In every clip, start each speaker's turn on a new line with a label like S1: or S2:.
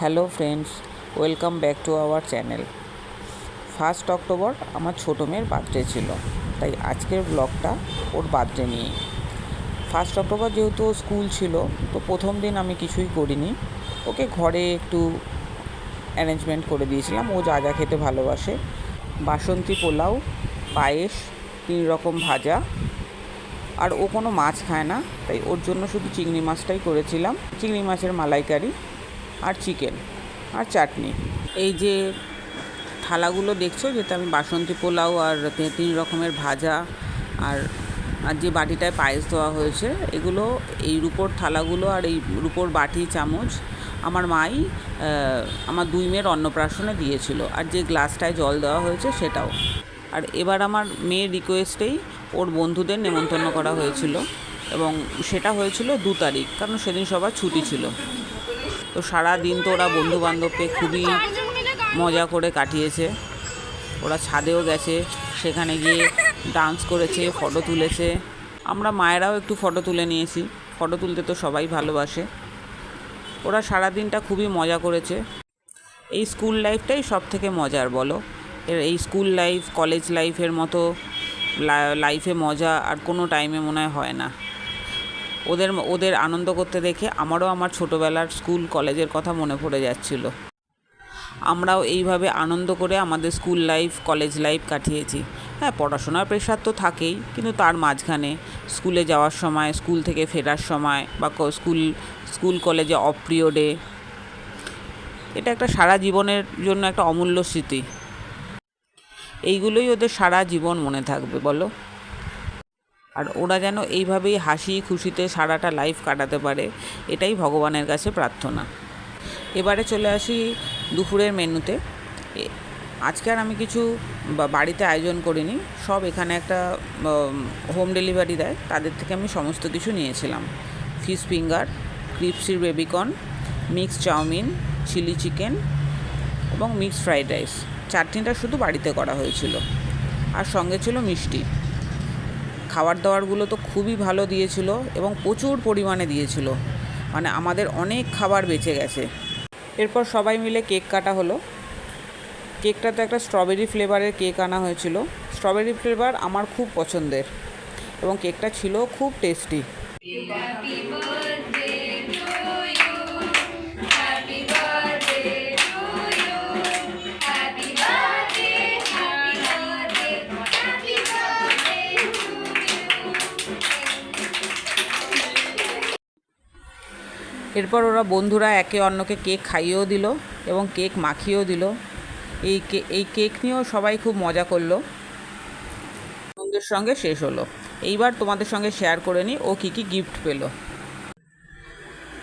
S1: Hello friends, welcome back to our channel. 1 October আমার ছোটো মেয়ের বার্থডে ছিল, তাই আজকের ব্লগটা ওর বার্থডে নিয়ে। 1 অক্টোবর যেহেতু স্কুল ছিল, তো প্রথম দিন আমি কিছুই করিনি, ওকে ঘরে একটু অ্যারেঞ্জমেন্ট করে দিয়েছিলাম। ও যা যা খেতে ভালোবাসে, বাসন্তী পোলাও, পায়েস, 3 রকম ভাজা, আর ও কোনো মাছ খায় না, তাই ওর জন্য শুধু চিংড়ি মাছটাই করেছিলাম। চিংড়ি মাছের মালাইকারি আর চিকেন আর চাটনি। এই যে থালাগুলো দেখছো, যেটা আমি বাসন্তী পোলাও আর 3 রকমের ভাজা আর আর যে বাটিটায় পায়েস দেওয়া হয়েছে, এগুলো এই রুপোর থালাগুলো আর এই রুপোর বাটি চামচ আমার মাই আমার 2 মেয়ের অন্নপ্রাশনে দিয়েছিল, আর যে গ্লাসটায় জল দেওয়া হয়েছে সেটাও। আর এবার আমার মেয়ের রিকোয়েস্টেই ওর বন্ধুদের নেমন্তন্ন করা হয়েছিল, এবং সেটা হয়েছিল 2 তারিখ, কারণ সেদিন সবার ছুটি ছিল। তো সারা দিন তো ওরা বন্ধুবান্ধবকে খুবই মজা করে কাটিয়েছে। ওরা ছাদেও গেছে, সেখানে গিয়ে ডান্স করেছে, ফটো তুলেছে। আমরা মায়েরাও একটু ফটো তুলে নিয়েছি, ফটো তুলতে তো সবাই ভালোবাসে। ওরা সারা দিনটা খুবই মজা করেছে। এই স্কুল লাইফটাই সব থেকে মজার, বলো। এই স্কুল লাইফ, কলেজ লাইফের মতো লাইফে মজা আর কোনো টাইমে মনে হয় না। ওদের আনন্দ করতে দেখে আমারও আমার ছোটোবেলার স্কুল কলেজের কথা মনে পড়ে যাচ্ছিল। আমরাও এইভাবে আনন্দ করে আমাদের স্কুল লাইফ, কলেজ লাইফ কাটিয়েছি। হ্যাঁ, পড়াশোনার প্রেশার তো থাকেই, কিন্তু তার মাঝখানে স্কুলে যাওয়ার সময়, স্কুল থেকে ফেরার সময়, বা স্কুল কলেজে অফ পিরিয়ডে, এটা একটা সারা জীবনের জন্য একটা অমূল্য স্মৃতি। এইগুলোই ওদের সারা জীবন মনে থাকবে, বলো। আর ওরা যেন এইভাবেই হাসি খুশিতে সারাটা লাইফ কাটাতে পারে, এটাই ভগবানের কাছে প্রার্থনা। এবারে চলে আসি দুপুরের মেনুতে। আজকে আর আমি কিছু বাড়িতে আয়োজন করিনি, সব এখানে একটা হোম ডেলিভারি দেয়, তাদের থেকে আমি সমস্ত কিছু নিয়েছিলাম। Fish finger, crispy baby corn, mixed chow mein, chilli chicken এবং মিক্সড ফ্রাইড রাইস। চাটনিটা শুধু বাড়িতে করা হয়েছিল, আর সঙ্গে ছিল মিষ্টি। খাবার দাবারগুলো তো খুবই ভালো দিয়েছিল এবং প্রচুর পরিমাণে দিয়েছিল, মানে আমাদের অনেক খাবার বেঁচে গেছে। এরপর সবাই মিলে কেক কাটা হলো। কেকটাতে একটা স্ট্রবেরি ফ্লেভারের কেক আনা হয়েছিল। স্ট্রবেরি ফ্লেভার আমার খুব পছন্দের, এবং কেকটা ছিল খুব টেস্টি। এরপর ওরা বন্ধুরা একে অন্যকে কেক খাইয়েও দিল এবং কেক মাখিয়েও দিল। এই কেক নিয়েও সবাই খুব মজা করলো। আনন্দের সঙ্গে শেষ হলো। এইবার তোমাদের সঙ্গে শেয়ার করে নিই ও কী কী গিফট পেলো।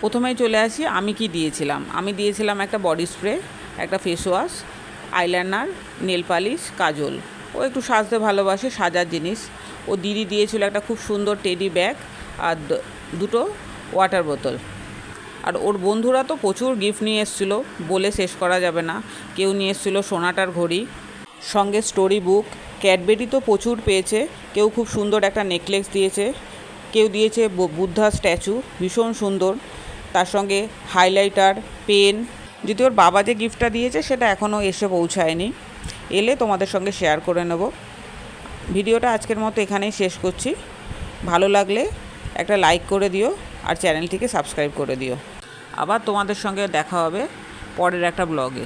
S1: প্রথমেই চলে আসি আমি কি দিয়েছিলাম। আমি দিয়েছিলাম একটা বডি স্প্রে, একটা face wash, eyeliner, nail polish, কাজল। ও একটু সাজতে ভালোবাসে, সাজার জিনিস। ও দিদি দিয়েছিল একটা খুব সুন্দর টেডি ব্যাগ আর 2টো ওয়াটার বোতল। আর ওর বন্ধুরা তো প্রচুর গিফট নিয়ে এসেছিলো, বলে শেষ করা যাবে না। কেউ নিয়ে এসেছিলো সোনাটার ঘড়ি, সঙ্গে স্টোরি বুক। ক্যাডবেরি তো প্রচুর পেয়েছে। কেউ খুব সুন্দর একটা নেকলেস দিয়েছে, কেউ দিয়েছে বুদ্ধা স্ট্যাচু, ভীষণ সুন্দর। তার সঙ্গে হাইলাইটার, পেন। যদি ওর বাবা যে গিফটটা দিয়েছে সেটা এখনও এসে পৌঁছায়নি, এলে তোমাদের সঙ্গে শেয়ার করে নেব। ভিডিওটা আজকের মতো এখানেই শেষ করছি। ভালো লাগলে একটা লাইক করে দিও আর চ্যানেলটিকে সাবস্ক্রাইব করে দিও। আবার তোমাদের সঙ্গে দেখা হবে পরের একটা ব্লগে।